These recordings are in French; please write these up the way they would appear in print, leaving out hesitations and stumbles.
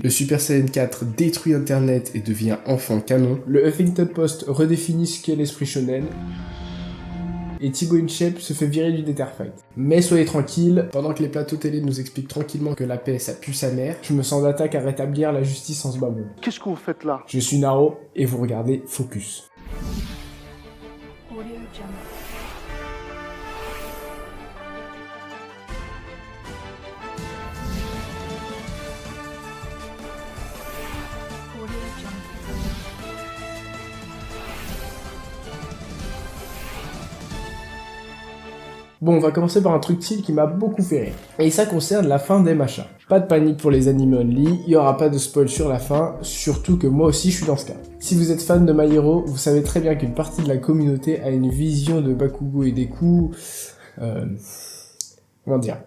Le Super Saiyan 4 détruit Internet et devient enfin canon. Le Huffington Post redéfinit ce qu'est l'esprit shonen. Et Thibaut InShape se fait virer du Netherfight. Mais soyez tranquilles, pendant que les plateaux télé nous expliquent tranquillement que la paix ça pue sa mère, je me sens d'attaque à rétablir la justice en ce bas monde. Qu'est-ce que vous faites là? Je suis Naro et vous regardez Focus. Bon, on va commencer par un truc chill qui m'a beaucoup fait rire. Et ça concerne la fin des machins. Pas de panique pour les animés only, il y aura pas de spoil sur la fin, surtout que moi aussi je suis dans ce cas. Si vous êtes fan de My Hero, vous savez très bien qu'une partie de la communauté a une vision de Bakugo et Deku... comment dire,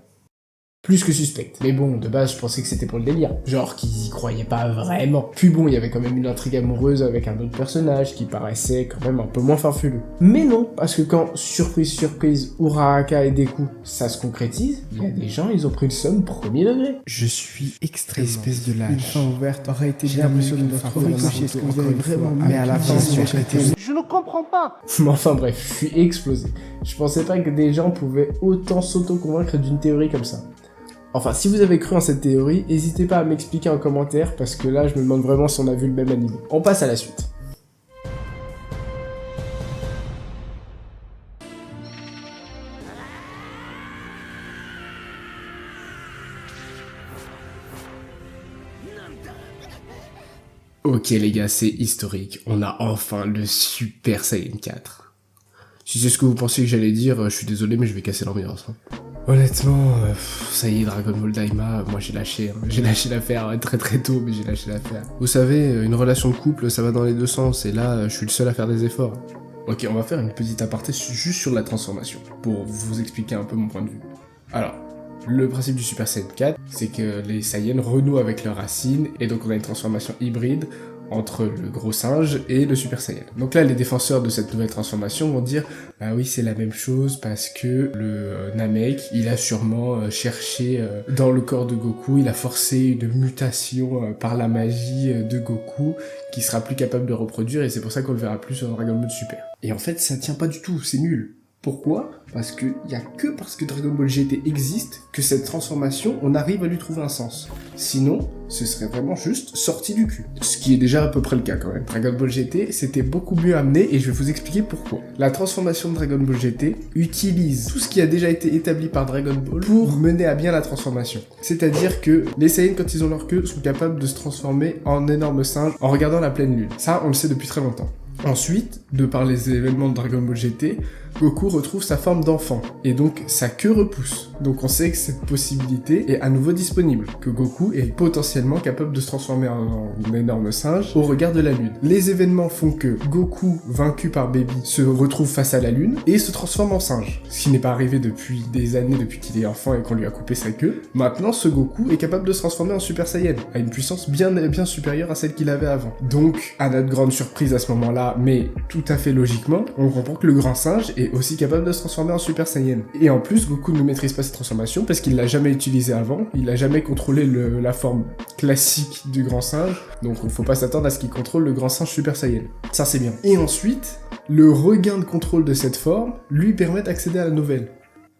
plus que suspecte. Mais bon, de base, je pensais que c'était pour le délire. Genre qu'ils y croyaient pas vraiment. Puis bon, il y avait quand même une intrigue amoureuse avec un autre personnage qui paraissait quand même un peu moins farfelu. Mais non, parce que quand, surprise, surprise, Uraraka et Deku, ça se concrétise, il y a des gens, ils ont pris le somme premier degré. Je suis extrêmement... Espèce de lâche. Une fin ouverte aurait été J'ai bien l'impression mieux de qu'une notre fin ricochet, ce que vous avez vraiment mis. mais à la fin, Bien c'est sûr, été... Je ne comprends pas. Mais enfin bref, je suis explosé. Je pensais pas que des gens pouvaient autant s'auto-convaincre d'une théorie comme ça. Enfin, si vous avez cru en cette théorie, n'hésitez pas à m'expliquer en commentaire, parce que là, je me demande vraiment si on a vu le même anime. On passe à la suite. Ok les gars, c'est historique. On a enfin le Super Saiyan 4. Si c'est ce que vous pensiez que j'allais dire, je suis désolé, mais je vais casser l'ambiance. Honnêtement, ça y est, Dragon Ball Daima, moi j'ai lâché. J'ai lâché l'affaire très très tôt, mais j'ai lâché l'affaire. Vous savez, une relation de couple, ça va dans les deux sens, et là, je suis le seul à faire des efforts. Ok, on va faire une petite aparté juste sur la transformation, pour vous expliquer un peu mon point de vue. Alors, le principe du Super Saiyan 4, c'est que les Saiyans renouent avec leurs racines, et donc on a une transformation hybride entre le gros singe et le Super Saiyan. Donc là, les défenseurs de cette nouvelle transformation vont dire « Bah oui, c'est la même chose parce que le Namek, il a sûrement cherché dans le corps de Goku, il a forcé une mutation par la magie de Goku qui sera plus capable de reproduire et c'est pour ça qu'on le verra plus sur Dragon Ball Super. » Et en fait, ça tient pas du tout, c'est nul. Pourquoi ? Parce que y a que parce que Dragon Ball GT existe que cette transformation, on arrive à lui trouver un sens. Sinon, ce serait vraiment juste sorti du cul. Ce qui est déjà à peu près le cas quand même. Dragon Ball GT, c'était beaucoup mieux amené et je vais vous expliquer pourquoi. La transformation de Dragon Ball GT utilise tout ce qui a déjà été établi par Dragon Ball pour mener à bien la transformation. C'est-à-dire que les Saiyans, quand ils ont leur queue, sont capables de se transformer en énormes singes en regardant la pleine lune. Ça, on le sait depuis très longtemps. Ensuite, de par les événements de Dragon Ball GT, Goku retrouve sa forme d'enfant, et donc sa queue repousse. Donc on sait que cette possibilité est à nouveau disponible, que Goku est potentiellement capable de se transformer en énorme singe au regard de la lune. Les événements font que Goku, vaincu par Baby, se retrouve face à la lune et se transforme en singe. Ce qui n'est pas arrivé depuis des années, depuis qu'il est enfant et qu'on lui a coupé sa queue. Maintenant, ce Goku est capable de se transformer en Super Saiyan, à une puissance bien supérieure à celle qu'il avait avant. Donc, à notre grande surprise à ce moment-là, mais tout à fait logiquement, on comprend que le grand singe est aussi capable de se transformer en Super Saiyan. Et en plus, Goku ne maîtrise pas cette transformation parce qu'il l'a jamais utilisé avant, il a jamais contrôlé la forme classique du grand singe, donc il faut pas s'attendre à ce qu'il contrôle le grand singe Super Saiyan. Ça c'est bien. Et ensuite, le regain de contrôle de cette forme lui permet d'accéder à la nouvelle.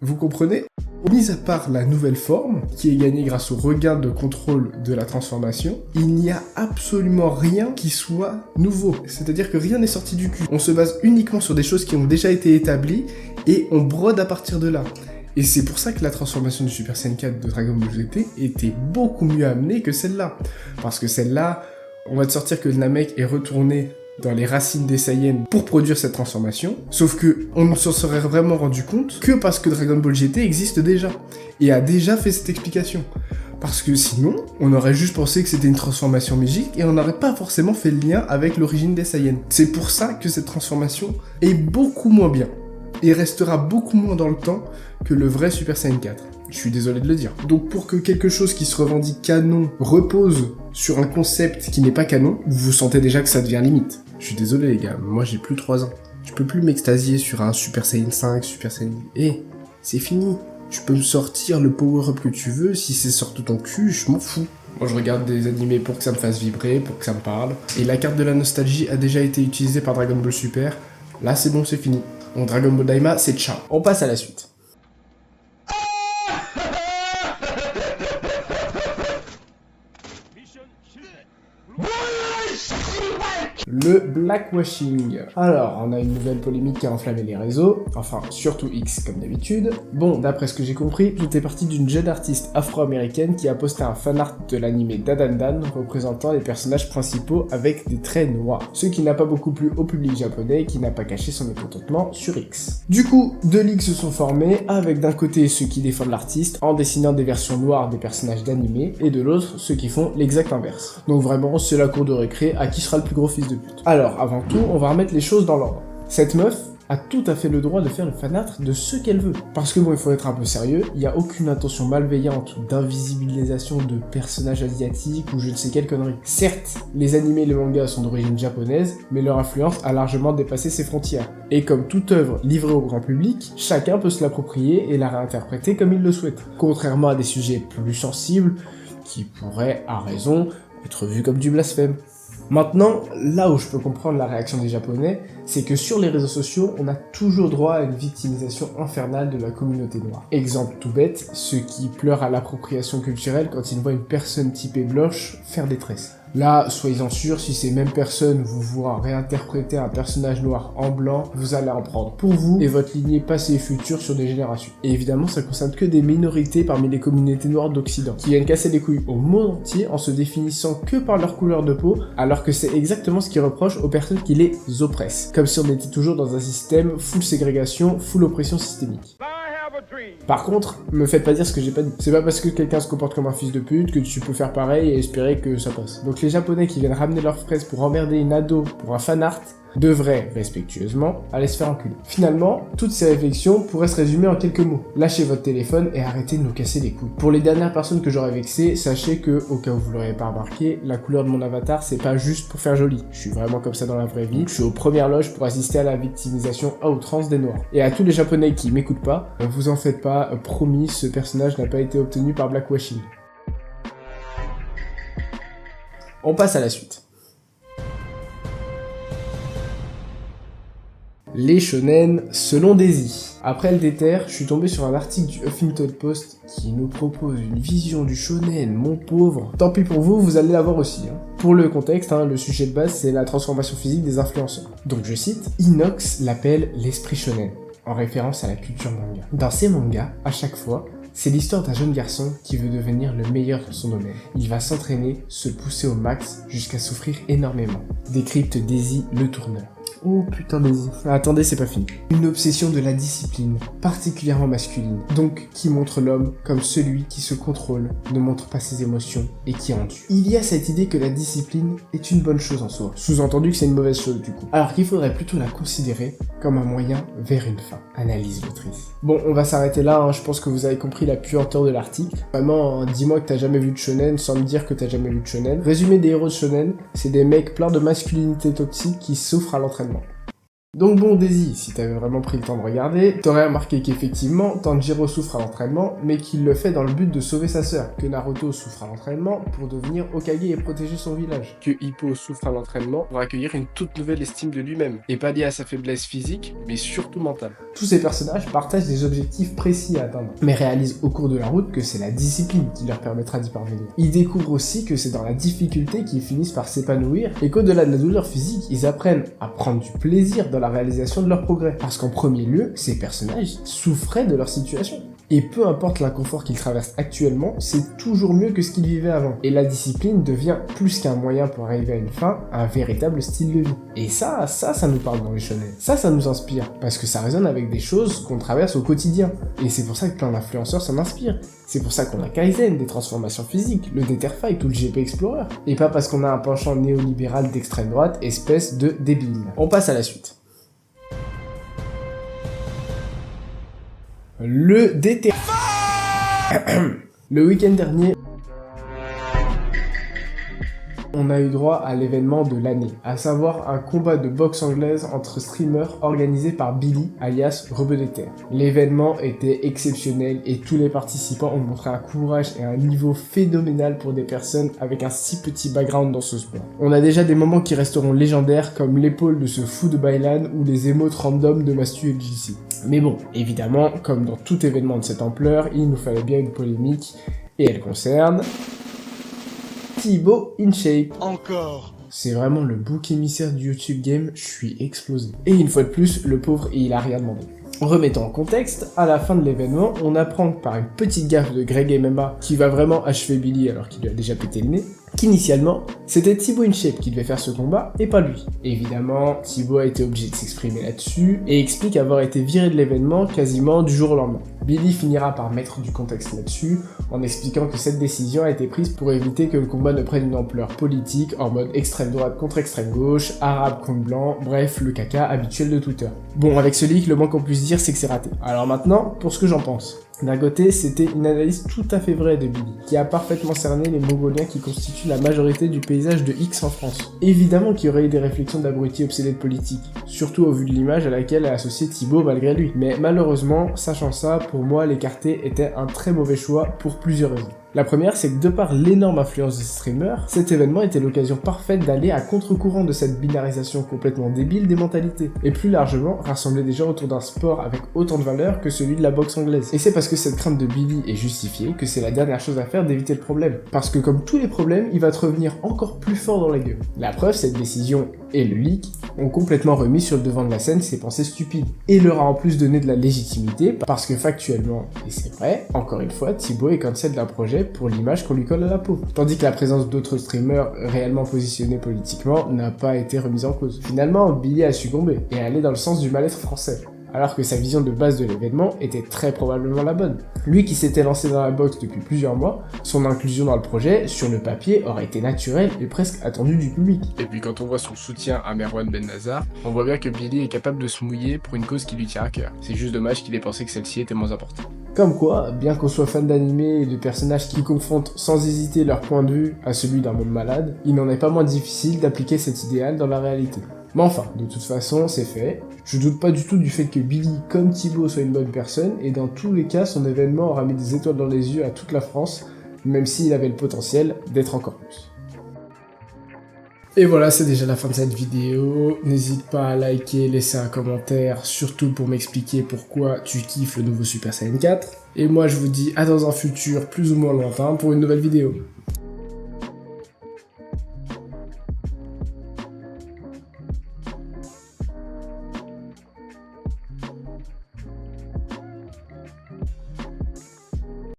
Vous comprenez ? Mis à part la nouvelle forme, qui est gagnée grâce au regain de contrôle de la transformation, il n'y a absolument rien qui soit nouveau. C'est-à-dire que rien n'est sorti du cul. On se base uniquement sur des choses qui ont déjà été établies, et on brode à partir de là. Et c'est pour ça que la transformation du Super Saiyan 4 de Dragon Ball GT était beaucoup mieux amenée que celle-là. Parce que celle-là, on va te sortir que le Namek est retourné dans les racines des Saiyans pour produire cette transformation, sauf que on ne s'en serait vraiment rendu compte que parce que Dragon Ball GT existe déjà, et a déjà fait cette explication. Parce que sinon, on aurait juste pensé que c'était une transformation magique, et on n'aurait pas forcément fait le lien avec l'origine des Saiyans. C'est pour ça que cette transformation est beaucoup moins bien, et restera beaucoup moins dans le temps que le vrai Super Saiyan 4. Je suis désolé de le dire. Donc pour que quelque chose qui se revendique canon repose sur un concept qui n'est pas canon, vous sentez déjà que ça devient limite. Je suis désolé les gars, moi j'ai plus 3 ans. Je peux plus m'extasier sur un Super Saiyan 5, Super Saiyan... c'est fini. Tu peux me sortir le power-up que tu veux, si c'est sort de ton cul, je m'en fous. Moi je regarde des animés pour que ça me fasse vibrer, pour que ça me parle. Et la carte de la nostalgie a déjà été utilisée par Dragon Ball Super. Là c'est bon, c'est fini. Donc Dragon Ball Daima, c'est ciao. On passe à la suite. Le blackwashing. Alors, on a une nouvelle polémique qui a enflammé les réseaux, enfin surtout X comme d'habitude. Bon, d'après ce que j'ai compris, tout est parti d'une jeune artiste afro-américaine qui a posté un fanart de l'anime Dadandan représentant les personnages principaux avec des traits noirs, ce qui n'a pas beaucoup plu au public japonais et qui n'a pas caché son mécontentement sur X. Du coup, deux ligues se sont formées, avec d'un côté ceux qui défendent l'artiste en dessinant des versions noires des personnages d'anime, et de l'autre ceux qui font l'exact inverse. Donc vraiment, c'est la cour de récré à qui sera le plus gros fils de pute. Alors, avant tout, on va remettre les choses dans l'ordre. Cette meuf a tout à fait le droit de faire le fanart de ce qu'elle veut. Parce que bon, il faut être un peu sérieux, il n'y a aucune intention malveillante ou d'invisibilisation de personnages asiatiques ou je ne sais quelle connerie. Certes, les animés et les mangas sont d'origine japonaise, mais leur influence a largement dépassé ses frontières. Et comme toute œuvre livrée au grand public, chacun peut se l'approprier et la réinterpréter comme il le souhaite. Contrairement à des sujets plus sensibles, qui pourraient, à raison, être vus comme du blasphème. Maintenant, là où je peux comprendre la réaction des Japonais, c'est que sur les réseaux sociaux, on a toujours droit à une victimisation infernale de la communauté noire. Exemple tout bête, ceux qui pleurent à l'appropriation culturelle quand ils voient une personne typée blanche faire des tresses. Là, soyez-en sûrs, si ces mêmes personnes vous voient réinterpréter un personnage noir en blanc, vous allez en prendre pour vous et votre lignée passée et future sur des générations. Et évidemment, ça concerne que des minorités parmi les communautés noires d'Occident, qui viennent casser les couilles au monde entier en se définissant que par leur couleur de peau, alors que c'est exactement ce qu'ils reprochent aux personnes qui les oppressent. Comme si on était toujours dans un système full ségrégation, full oppression systémique. Par contre, me faites pas dire ce que j'ai pas dit. C'est pas parce que quelqu'un se comporte comme un fils de pute que tu peux faire pareil et espérer que ça passe. Donc les Japonais qui viennent ramener leurs fraises pour emmerder une ado pour un fanart devraient, respectueusement, aller se faire enculer. Finalement, toutes ces réflexions pourraient se résumer en quelques mots. Lâchez votre téléphone et arrêtez de nous casser les couilles. Pour les dernières personnes que j'aurais vexées, sachez que, au cas où vous l'auriez pas remarqué, la couleur de mon avatar, c'est pas juste pour faire joli. Je suis vraiment comme ça dans la vraie vie. Je suis aux premières loges pour assister à la victimisation à outrance des Noirs. Et à tous les Japonais qui m'écoutent pas, vous en faites pas, promis, ce personnage n'a pas été obtenu par blackwashing. On passe à la suite. Les shonen selon Daisy. Après le déter, je suis tombé sur un article du Huffington Post qui nous propose une vision du shonen, mon pauvre. Tant pis pour vous, vous allez l'avoir aussi. Pour le contexte, le sujet de base, c'est la transformation physique des influenceurs. Donc je cite, Inox l'appelle l'esprit shonen, en référence à la culture manga. Dans ces mangas, à chaque fois, c'est l'histoire d'un jeune garçon qui veut devenir le meilleur dans son domaine. Il va s'entraîner, se pousser au max, jusqu'à souffrir énormément. Décrypte Daisy le tourneur. Oh putain Daisy. Attendez, c'est pas fini. Une obsession de la discipline, particulièrement masculine, donc qui montre l'homme comme celui qui se contrôle, ne montre pas ses émotions et qui en tue. Il y a cette idée que la discipline est une bonne chose en soi, sous-entendu que c'est une mauvaise chose du coup. Alors qu'il faudrait plutôt la considérer comme un moyen vers une fin. Analyse l'autrice. Bon, on va s'arrêter là, je pense que vous avez compris la puanteur de l'article. Vraiment, dis-moi que t'as jamais vu de shonen sans me dire que t'as jamais vu de shonen. Résumé des héros de shonen, c'est des mecs pleins de masculinité toxique qui souffrent à l'entraînement. Donc bon Daisy, si t'avais vraiment pris le temps de regarder, t'aurais remarqué qu'effectivement, Tanjiro souffre à l'entraînement, mais qu'il le fait dans le but de sauver sa sœur, que Naruto souffre à l'entraînement pour devenir Hokage et protéger son village, que Hippo souffre à l'entraînement pour accueillir une toute nouvelle estime de lui-même, et pas liée à sa faiblesse physique, mais surtout mentale. Tous ces personnages partagent des objectifs précis à atteindre, mais réalisent au cours de la route que c'est la discipline qui leur permettra d'y parvenir. Ils découvrent aussi que c'est dans la difficulté qu'ils finissent par s'épanouir, et qu'au-delà de la douleur physique, ils apprennent à prendre du plaisir dans la réalisation de leur progrès. Parce qu'en premier lieu, ces personnages souffraient de leur situation. Et peu importe l'inconfort qu'ils traversent actuellement, c'est toujours mieux que ce qu'ils vivaient avant. Et la discipline devient plus qu'un moyen pour arriver à une fin, un véritable style de vie. Et ça nous parle dans les shonen. Ça nous inspire. Parce que ça résonne avec des choses qu'on traverse au quotidien. Et c'est pour ça que plein d'influenceurs s'en inspirent. C'est pour ça qu'on a Kaizen, des transformations physiques, le Netherfight ou le GP Explorer. Et pas parce qu'on a un penchant néolibéral d'extrême droite, espèce de débile. On passe à la suite. Le déter... Le week-end dernier... on a eu droit à l'événement de l'année, à savoir un combat de boxe anglaise entre streamers organisé par Billy, alias Rebeu des Terres. L'événement était exceptionnel et tous les participants ont montré un courage et un niveau phénoménal pour des personnes avec un si petit background dans ce sport. On a déjà des moments qui resteront légendaires comme l'épaule de ce fou de Bailan ou les émotes random de Mastu et JC. Mais bon, évidemment, comme dans tout événement de cette ampleur, il nous fallait bien une polémique et elle concerne Thibaut InShape. Encore. C'est vraiment le bouc émissaire du YouTube game, je suis explosé. Et une fois de plus, le pauvre, il a rien demandé. Remettons en contexte, à la fin de l'événement, on apprend par une petite gaffe de Greg MMA qui va vraiment achever Billy alors qu'il lui a déjà pété le nez, qu'initialement, c'était Thibaut InShape qui devait faire ce combat et pas lui. Évidemment, Thibaut a été obligé de s'exprimer là-dessus et explique avoir été viré de l'événement quasiment du jour au lendemain. Billy finira par mettre du contexte là-dessus en expliquant que cette décision a été prise pour éviter que le combat ne prenne une ampleur politique en mode extrême droite contre extrême gauche, arabe contre blanc, bref, le caca habituel de Twitter. Bon, avec ce leak, le moins qu'on puisse dire, c'est que c'est raté. Alors maintenant, pour ce que j'en pense. D'un côté, c'était une analyse tout à fait vraie de Billy, qui a parfaitement cerné les Mongoliens qui constituent la majorité du paysage de X en France. Évidemment qu'il y aurait eu des réflexions d'abrutis obsédés de politique, surtout au vu de l'image à laquelle est associé Thibaut malgré lui. Mais malheureusement, sachant ça, pour moi, l'écarter était un très mauvais choix pour plusieurs raisons. La première, c'est que de par l'énorme influence de ce streamer, cet événement était l'occasion parfaite d'aller à contre-courant de cette binarisation complètement débile des mentalités, et plus largement, rassembler des gens autour d'un sport avec autant de valeur que celui de la boxe anglaise. Et c'est parce que cette crainte de Billy est justifiée que c'est la dernière chose à faire d'éviter le problème. Parce que comme tous les problèmes, il va te revenir encore plus fort dans la gueule. La preuve, cette décision et le leak ont complètement remis sur le devant de la scène ses pensées stupides, et leur a en plus donné de la légitimité, parce que factuellement, et c'est vrai, encore une fois, Thibaut est cancel d'un projet pour l'image qu'on lui colle à la peau. Tandis que la présence d'autres streamers réellement positionnés politiquement n'a pas été remise en cause. Finalement, Billy a succombé et allé dans le sens du mal-être français, alors que sa vision de base de l'événement était très probablement la bonne. Lui qui s'était lancé dans la boxe depuis plusieurs mois, son inclusion dans le projet, sur le papier, aurait été naturelle et presque attendue du public. Et puis quand on voit son soutien à Merwan Ben Nazar, on voit bien que Billy est capable de se mouiller pour une cause qui lui tient à cœur. C'est juste dommage qu'il ait pensé que celle-ci était moins importante. Comme quoi, bien qu'on soit fan d'anime et de personnages qui confrontent sans hésiter leur point de vue à celui d'un monde malade, il n'en est pas moins difficile d'appliquer cet idéal dans la réalité. Mais enfin, de toute façon, c'est fait. Je doute pas du tout du fait que Billy, comme Thibaut, soit une bonne personne, et dans tous les cas, son événement aura mis des étoiles dans les yeux à toute la France, même s'il avait le potentiel d'être encore plus. Et voilà, c'est déjà la fin de cette vidéo. N'hésite pas à liker, laisser un commentaire, surtout pour m'expliquer pourquoi tu kiffes le nouveau Super Saiyan 4. Et moi, je vous dis à dans un futur plus ou moins lointain pour une nouvelle vidéo.